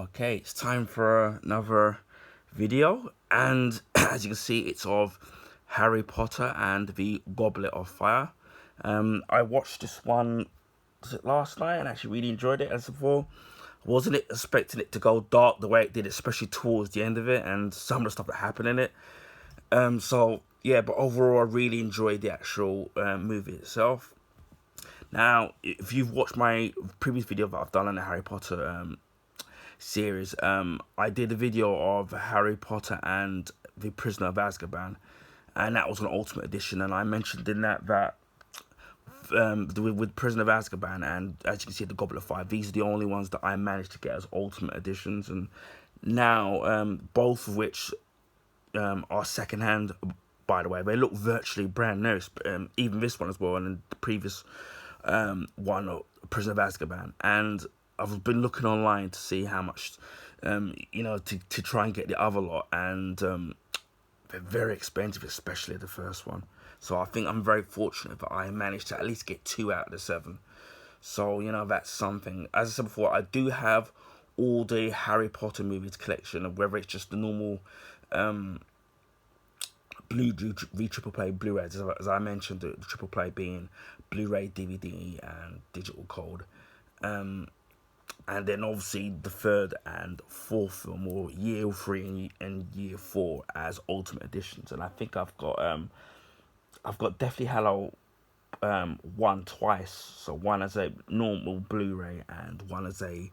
Okay, it's time for another video, and as you can see, it's of Harry Potter and the Goblet of Fire. I watched this one, was it last night, and actually really enjoyed it. As before, wasn't expecting it to go dark the way it did, especially towards the end of it, and some of the stuff that happened in it. So yeah, but overall, I really enjoyed the actual movie itself. Now, if you've watched my previous video that I've done on the Harry Potter series, I did a video of Harry Potter and the Prisoner of Azkaban, and that was an Ultimate Edition. And I mentioned in that with Prisoner of Azkaban and, as you can see, the Goblet of Fire, these are the only ones that I managed to get as Ultimate Editions. And now, both of which are secondhand. By the way, they look virtually brand new. Even this one as well, and the previous one, Prisoner of Azkaban. And I've been looking online to see how much, to try and get the other lot, and they're very expensive, especially the first one. So I think I'm very fortunate that I managed to at least get 2 out of the 7. So, that's something. As I said before, I do have all the Harry Potter movies collection, of whether it's just the normal triple play Blu-rays, as I mentioned, the triple play being Blu-ray, DVD, and digital code. And then obviously the third and fourth film, or year 3 and year 4, as Ultimate Editions. And I think I've got Deathly Hallow 1 twice. So one as a normal Blu-ray and one as a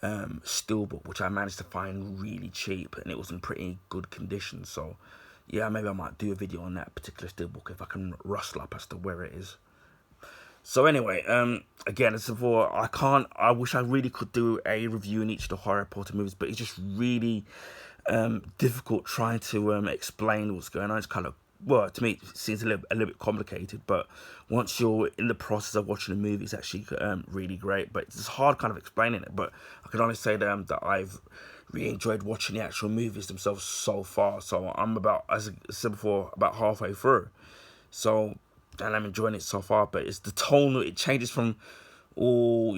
steelbook, which I managed to find really cheap, and it was in pretty good condition. So yeah, maybe I might do a video on that particular steelbook if I can rustle up as to where it is. So anyway, again, as before, I wish I really could do a review in each of the Harry Potter movies, but it's just really difficult trying to explain what's going on. It's kind of, well, to me, it seems a little bit complicated, but once you're in the process of watching the movie, it's actually really great. But it's hard kind of explaining it, but I can only say that I've really enjoyed watching the actual movies themselves so far. So I'm about, as I said before, about halfway through. So, and I'm enjoying it so far, but it's the tone. It changes from all,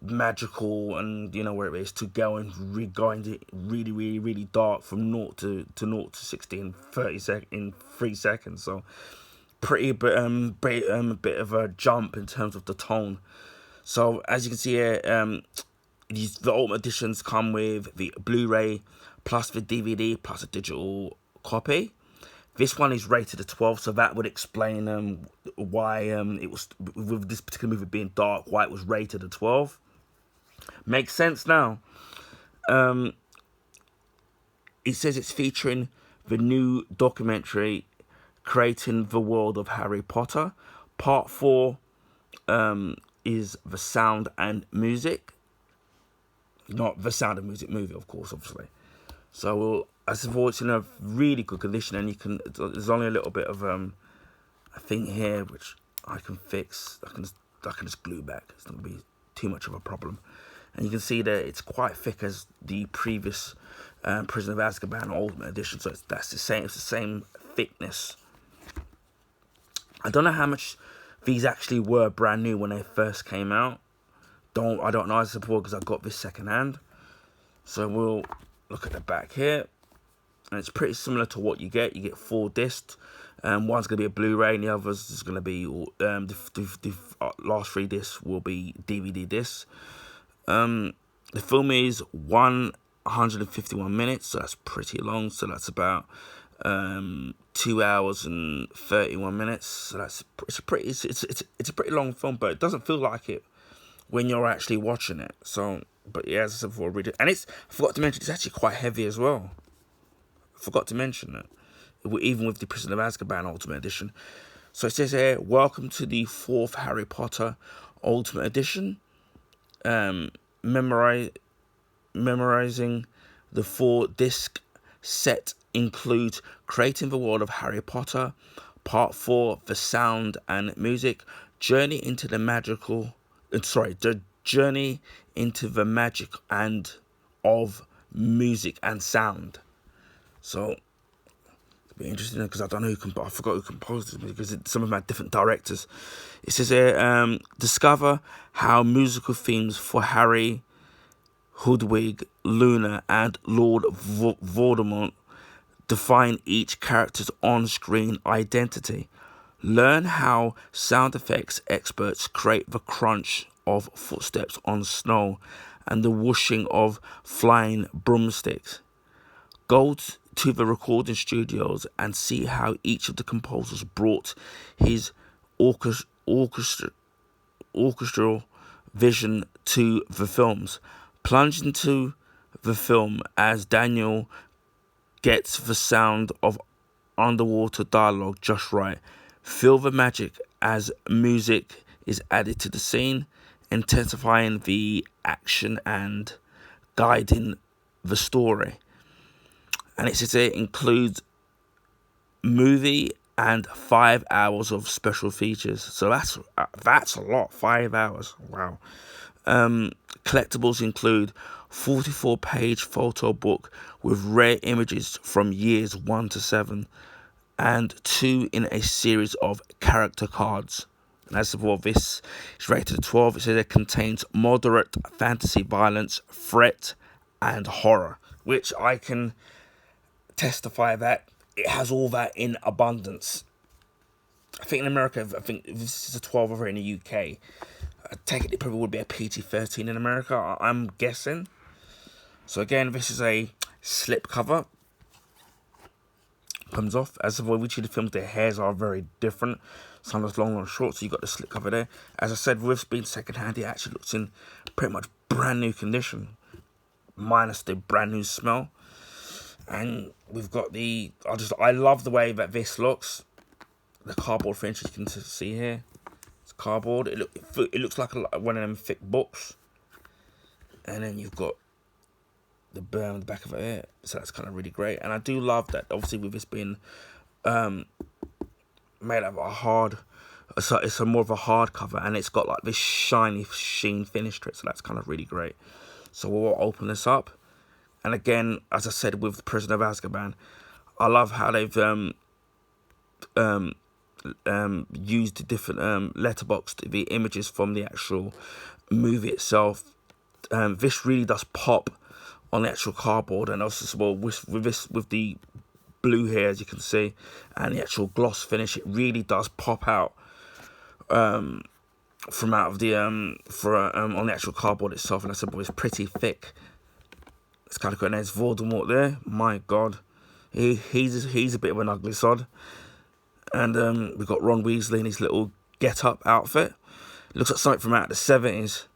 magical and, where it is, to going really, really, really dark from 0 to 60 in 3 seconds. So pretty, but a bit of a jump in terms of the tone. So as you can see here, the Ultimate Editions come with the Blu-ray plus the DVD plus a digital copy. This one is rated a 12, so that would explain why it was, with this particular movie being dark, why it was rated a 12. Makes sense now. It says it's featuring the new documentary, Creating the World of Harry Potter. Part 4 is The Sound and Music. Not The Sound and Music movie, of course, obviously. So, as before, it's in a really good condition, and there's only a little bit of a thing here which I can fix. I can just glue back. It's not going to be too much of a problem. And you can see that it's quite thick as the previous Prisoner of Azkaban Ultimate Edition. So it's the same thickness. I don't know how much these actually were brand new when they first came out. I don't know, as before, because I got this secondhand. So we'll look at the back here. And it's pretty similar to what you get. You get 4 discs. One's going to be a Blu-ray, and the others is going to be, the last 3 discs will be DVD discs. The film is 151 minutes, so that's pretty long. So that's about 2 hours and 31 minutes. So it's a pretty long film, but it doesn't feel like it when you're actually watching it. So, but yeah, as I said before, and I forgot to mention, it's actually quite heavy as well. Forgot to mention it, even with the Prisoner of Azkaban Ultimate Edition. So it says here, welcome to the 4th Harry Potter Ultimate Edition. Memorizing the 4-disc set includes Creating the World of Harry Potter, Part 4, The Sound and Music, Journey into the magic and of music and sound. So it'll be interesting, because I don't know I forgot who composed it, because some of them had different directors. It says here, discover how musical themes for Harry Hoodwig, Luna, and Lord Voldemort define each character's on-screen identity. Learn how sound effects experts create the crunch of footsteps on snow and the whooshing of flying broomsticks. Go to the recording studios and see how each of the composers brought his orchestral vision to the films. Plunge into the film as Daniel gets the sound of underwater dialogue just right. Feel the magic as music is added to the scene, intensifying the action and guiding the story. And it says it includes movie and 5 hours of special features. So that's a lot. 5 hours. Wow. Collectibles include 44-page photo book with rare images from years 1 to 7, and 2 in a series of character cards. And as for this, it's rated 12. It says it contains moderate fantasy, violence, threat, and horror, which I can testify that it has all that in abundance. I think in America, I think this is a 12 over in the UK. I take it probably would be a PG-13 in America, I'm guessing. So again, this is a slip cover. Comes off. As of which of the films, their hairs are very different. Some are long and short, so you got the slip cover there. As I said, with this being second-hand, it actually looks in pretty much brand new condition, minus the brand new smell. And we've got the, I love the way that this looks. The cardboard finish, as you can see here. It's cardboard. It looks like one of them thick books. And then you've got the burn on the back of it here. So that's kind of really great. And I do love that, obviously, with this being made out of a hard, so it's a more of a hard cover, and it's got like this shiny sheen finish to it. So that's kind of really great. So we'll open this up. And again, as I said with Prisoner of Azkaban, I love how they've used different letterboxed the images from the actual movie itself. This really does pop on the actual cardboard, and also as well with the blue here, as you can see, and the actual gloss finish, it really does pop out from out of the on the actual cardboard itself. And I said, boy, it's pretty thick. It's kind of good. And there's Voldemort there. My God, he's a bit of an ugly sod. And we've got Ron Weasley in his little get-up outfit. Looks like something from out of the 70s.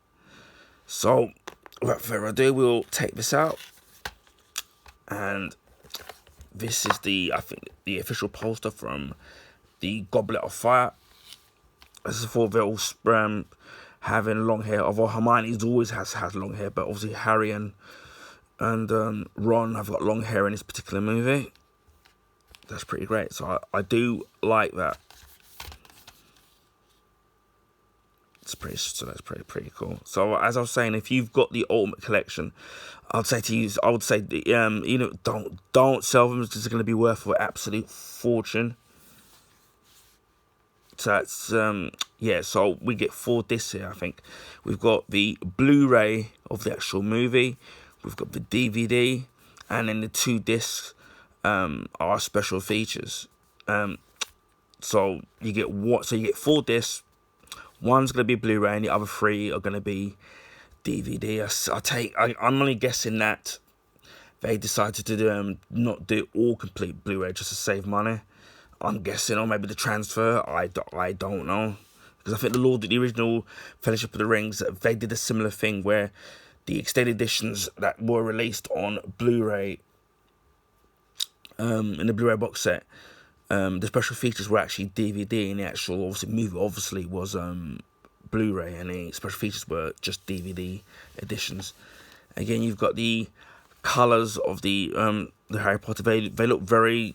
So, without further ado, we'll take this out. And this is I think, the official poster from the Goblet of Fire. This is for they're all having long hair. Although Hermione's always has long hair, but obviously Harry and Ron have got long hair in this particular movie. That's pretty great. So I do like that. That's pretty cool. So as I was saying, if you've got the Ultimate Collection, I would say don't sell them, because it's going to be worth an absolute fortune. So that's yeah. So we get 4 discs here. I think we've got the Blu-ray of the actual movie. We've got the DVD, and then the 2 discs are special features. So you get 4 discs. One's going to be Blu-ray, and the other 3 are going to be DVD. I'm only guessing that they decided to not do all complete Blu-ray just to save money. I'm guessing, or maybe the transfer. I don't know, because I think the original Fellowship of the Rings, they did a similar thing where the extended editions that were released on Blu-ray, in the Blu-ray box set, the special features were actually DVD, and the actual movie obviously was Blu-ray, and the special features were just DVD editions. Again, you've got the colours of the Harry Potter. They look very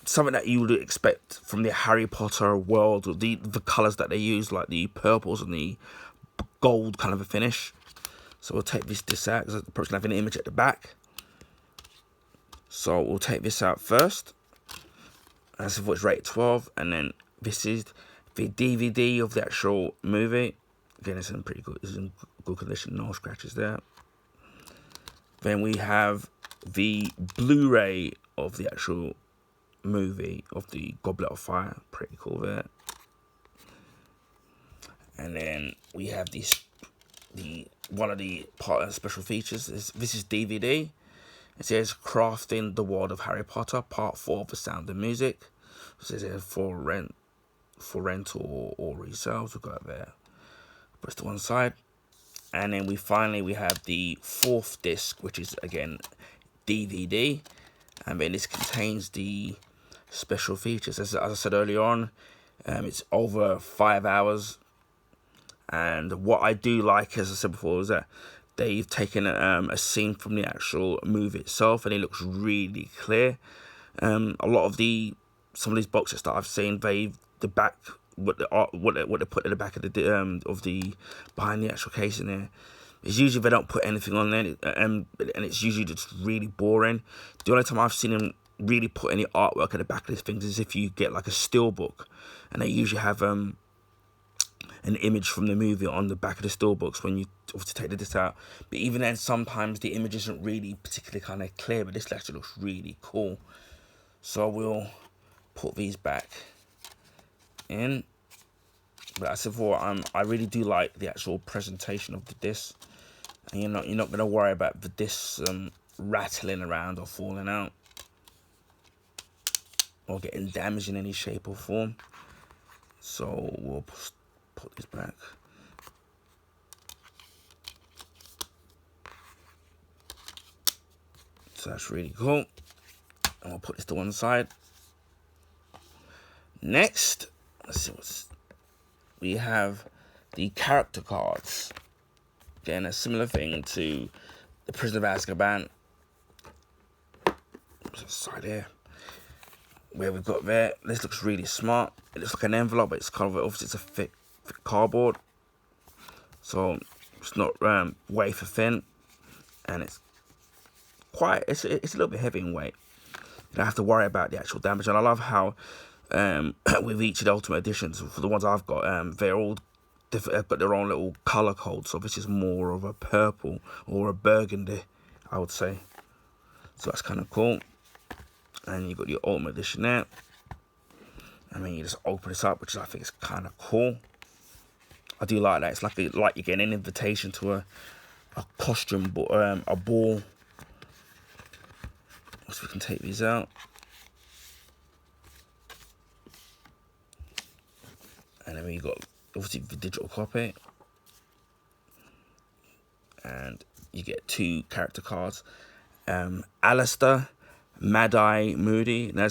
something that you would expect from the Harry Potter world. The colours that they use, like the purples and the gold kind of a finish. So we'll take this out, because the person have an image at the back. So we'll take this out first. As if it's rated 12, and then this is the DVD of the actual movie. Again, it's in pretty good. It's in good condition. No scratches there. Then we have the Blu-ray of the actual movie of the Goblet of Fire. Pretty cool there. And then we have the one of the special features. This is DVD. It says Crafting the World of Harry Potter, Part 4 of The Sound of Music. It says here for rental or resales. We've got it there. Put it to one side. And then we have the 4th disc, which is again DVD. And then this contains the special features. As I said earlier on, it's over 5 hours. And what I do like, as I said before, is that they've taken a scene from the actual movie itself, and it looks really clear. A lot of some of these box sets that I've seen, what they put in the back of the behind the actual case in there, is usually they don't put anything on there, and it's usually just really boring. The only time I've seen them really put any artwork at the back of these things is if you get like a steelbook, and they usually have an image from the movie on the back of the steelbooks when you obviously take the disc out. But even then, sometimes the image isn't really particularly kind of clear, but this actually looks really cool. So we'll put these back in. But as I said before, I really do like the actual presentation of the disc, and you're not gonna worry about the discs rattling around or falling out or getting damaged in any shape or form. So we'll put this back. So that's really cool. And we'll put this to one side. Next, let's see we have the character cards. Again, a similar thing to the Prisoner of Azkaban. Side here, where we've got there. This looks really smart. It looks like an envelope, but it's kind of obviously it's a thick cardboard, so it's not wafer thin, and it's a little bit heavy in weight. You don't have to worry about the actual damage. And I love how with each of the Ultimate Editions, for the ones I've got, they're all different, got their own little color code. So this is more of a purple or a burgundy, I would say. So that's kind of cool. And you've got your Ultimate Edition there. I mean, you just open this up, which I think is kind of cool. I do like that. It's like you're getting an invitation to a costume, a ball. So we can take these out. And then we got obviously the digital copy. And you get 2 character cards. Alistair, Mad-Eye Moody. Now,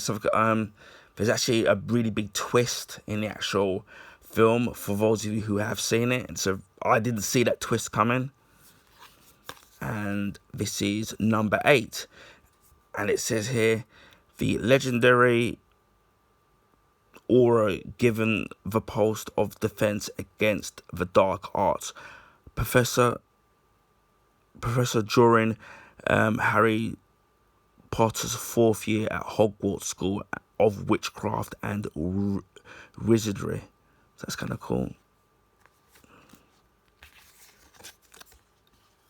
there's actually a really big twist in the actual film for those of you who have seen it. And so I didn't see that twist coming. And this is number 8. And it says here, the legendary aura given the post of defense against the dark arts. Professor during Harry Potter's 4th year at Hogwarts School of Witchcraft and Wizardry. So that's kind of cool.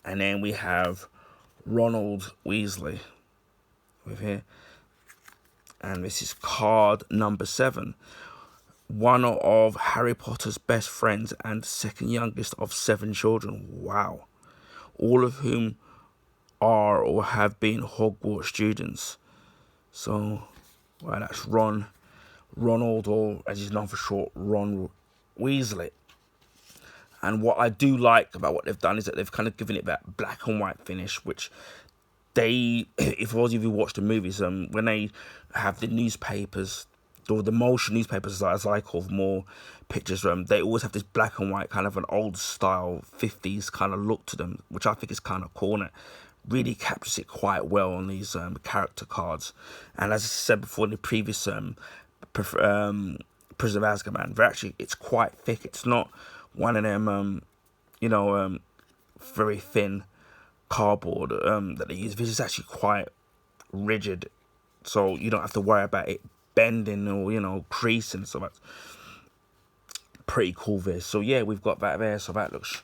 And then we have Ronald Weasley with here. And this is card number 7. One of Harry Potter's best friends and second youngest of 7 children. Wow. All of whom are or have been Hogwarts students. So, well, that's Ronald, or as he's known for short, Ron Weasley. And what I do like about what they've done is that they've kind of given it that black and white finish, which they, if those of you watch the movies, when they have the newspapers, or the motion newspapers, as I call them, more pictures, they always have this black and white, kind of an old style 50s kind of look to them, which I think is kind of cool, and it really captures it quite well on these character cards. And as I said before in the previous Prisoner of Azkaban, it's quite thick. It's not one of them, very thin cardboard that they use. This is actually quite rigid, so you don't have to worry about it bending or creasing and stuff like that. pretty cool there. So yeah, we've got that there. So that looks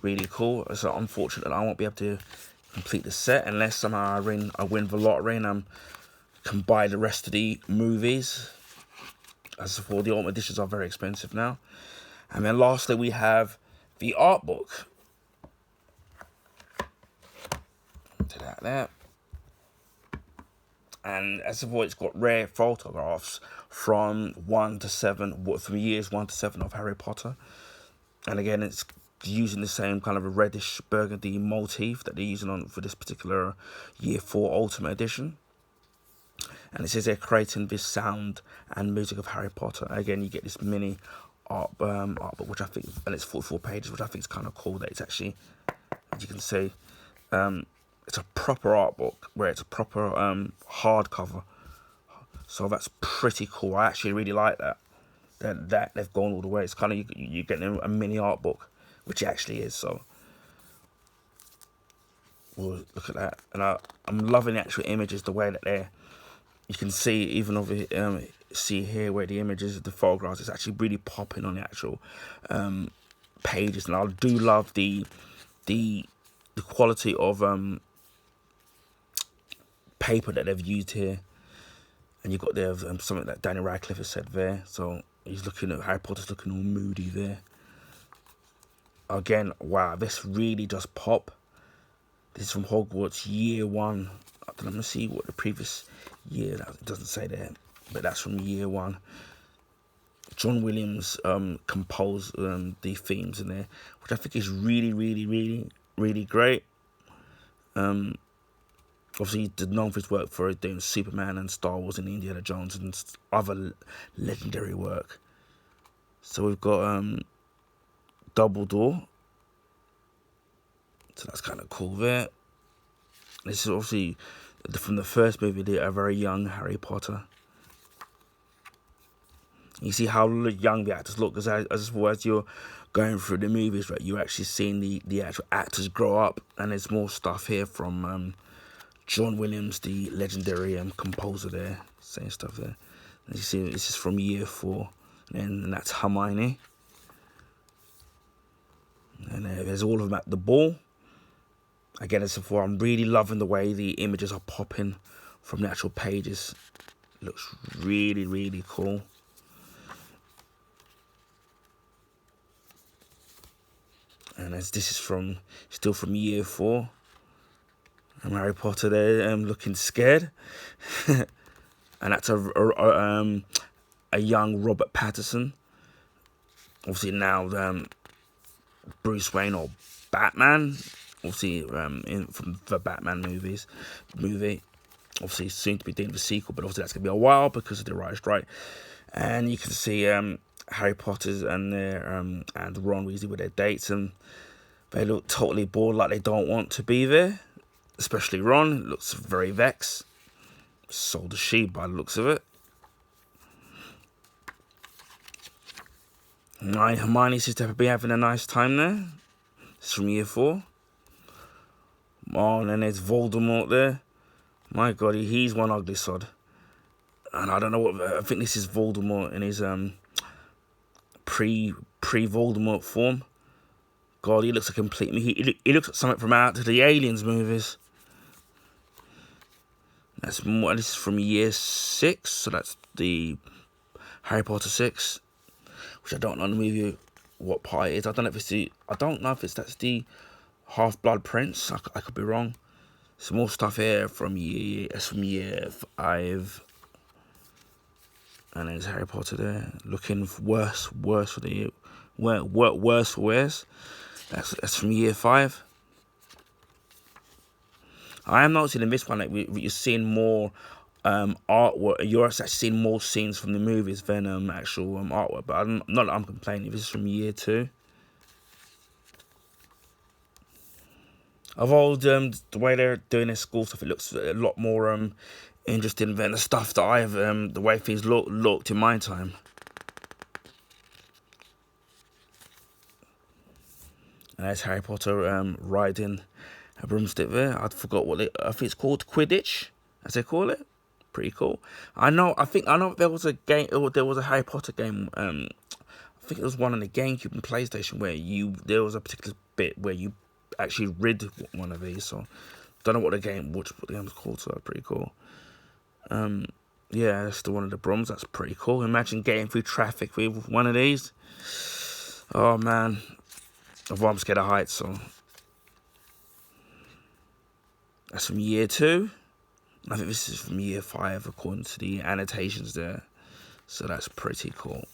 really cool. So unfortunately, I won't be able to complete the set unless somehow I win the lottery and can buy the rest of the movies. As for the Ultimate Editions are very expensive now. And then lastly, we have the art book. To that there. And as of all, it's got rare photographs from 1 to 7, from years 1 to 7 of Harry Potter. And again, it's using the same kind of a reddish burgundy motif that they're using on for this particular Year 4 Ultimate Edition. And it says they're creating this sound and music of Harry Potter. Again, you get this mini art book, which I think, and it's 44 pages, which I think is kind of cool that it's actually, as you can see, it's a proper art book where it's a proper hardcover. So that's pretty cool. I actually really like that. That they've gone all the way. It's kind of, you're getting a mini art book, which it actually is. So we'll look at that. And I'm loving the actual images, the way that they're, you can see even over see here where the images, the photographs, it's actually really popping on the actual pages. And I do love the quality of paper that they've used here. And you've got there something that Daniel Radcliffe has said there. So he's looking at Harry Potter's looking all moody there. Again, wow, this really does pop. This is from Hogwarts Year 1. I'm going to see what the previous year, it doesn't say there, but that's from Year 1. John Williams composed the themes in there, which I think is really, really, really, really great. Obviously, he's known for his work for doing Superman and Star Wars and Indiana Jones and other legendary work. So we've got Dumbledore. So that's kind of cool there. This is obviously from the first movie, a very young Harry Potter. You see how young the actors look, because as you're going through the movies, right, you're actually seeing the actual actors grow up. And there's more stuff here from John Williams, the legendary composer there, saying stuff there. As you see, this is from Year 4, and that's Hermione. And there's all of them at the ball. Again, as before, I'm really loving the way the images are popping from the actual pages. It looks really, really cool. And as this is still from Year 4. And Harry Potter there looking scared. And that's a young Robert Pattinson. Obviously now Bruce Wayne or Batman. Obviously from the Batman movie. Obviously soon to be doing the sequel, but obviously that's going to be a while because of the writer's strike. And you can see Harry Potter's and Ron Weasley with their dates, and they look totally bored, like they don't want to be there. Especially Ron, looks very vexed. So does she, by the looks of it. Hermione seems to be having a nice time there. It's from Year 4. Oh, and then there's Voldemort there. My God, he's one ugly sod. And I don't know what, I think this is Voldemort in his pre-Voldemort form. God, he looks a complete, he looks like something from out to the Aliens movies. That's more, this is from Year 6, so that's the Harry Potter 6. Which I don't know in the movie what part it is. I don't know if it's that's the Half-Blood Prince. I could be wrong. Some more stuff here from Year 5. And there's Harry Potter there, looking worse for the worse for wears. That's from Year 5. I am noticing in this one that you're seeing more artwork. You're actually seeing more scenes from the movies than actual artwork. But not that I'm complaining. This is from Year 2. Although the way they're doing their school stuff, it looks a lot more interesting than the stuff that I've the way things looked in my time. And there's Harry Potter riding a broomstick there. I forgot I think it's called Quidditch, as they call it. Pretty cool. I know there was a game, or there was a Harry Potter game. I I think it was one on the GameCube and PlayStation where there was a particular bit where you actually rid one of these. So don't know what the game was called. So that's pretty cool. Yeah, that's the one of the Broms. That's pretty cool. Imagine getting through traffic with one of these. Oh man, I'm scared of heights. So that's from year 2. I think this is from year 5 according to the annotations there. So that's pretty cool.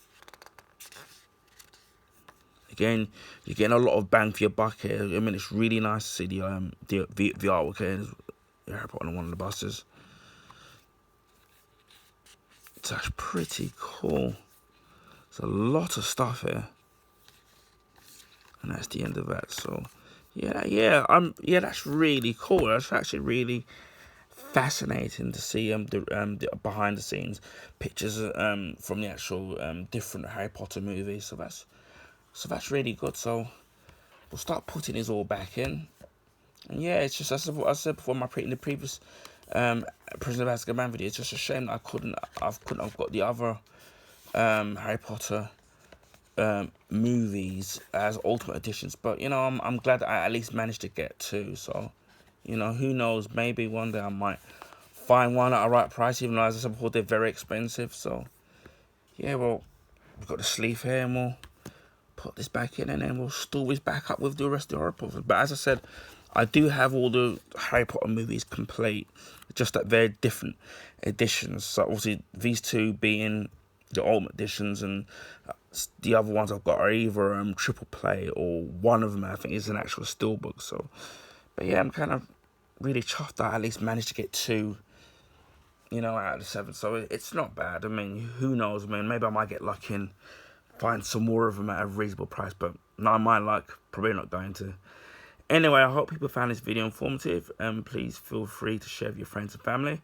Again, you're getting a lot of bang for your buck here. I mean, it's really nice to see the artwork here. Harry Potter on one of the buses. So that's pretty cool. There's a lot of stuff here, and that's the end of that. So, yeah, that's really cool. That's actually really fascinating to see the behind the scenes pictures from the actual different Harry Potter movies. So that's really good. So we'll start putting these all back in. And yeah, it's just as I said before in the previous Prisoner of Azkaban video. It's just a shame that I've got the other Harry Potter movies as Ultimate Editions. But you know, I'm glad that I at least managed to get 2. So you know, who knows? Maybe one day I might find one at a right price. Even though, as I said before, they're very expensive. So yeah, well, we've got the sleeve here, and we'll put this back in, and then we'll store this back up with the rest of the Harry Potter. But as I said, I do have all the Harry Potter movies complete, just at very different editions. So obviously these 2 being the Ultimate Editions, and the other ones I've got are either triple play, or one of them I think is an actual steelbook. So, but yeah, I'm kind of really chuffed that I at least managed to get 2, you know, out of the 7. So it's not bad. I mean, who knows? I mean, maybe I might get lucky and find some more of them at a reasonable price, but not my luck, probably not going to. Anyway, I hope people found this video informative, and please feel free to share with your friends and family.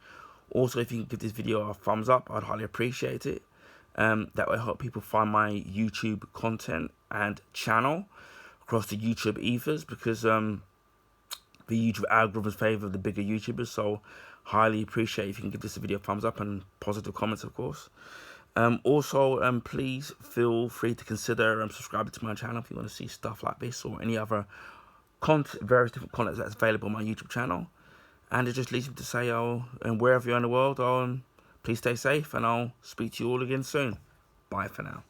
Also, if you can give this video a thumbs up, I'd highly appreciate it. That will help people find my YouTube content and channel across the YouTube ethers, because the YouTube algorithms favour the bigger YouTubers. So highly appreciate if you can give this video a thumbs up and positive comments, of course. Also, please feel free to consider subscribing to my channel if you want to see stuff like this or any other various different content that's available on my YouTube channel. And it just leaves me to say, and wherever you're in the world, please stay safe, and I'll speak to you all again soon. Bye for now.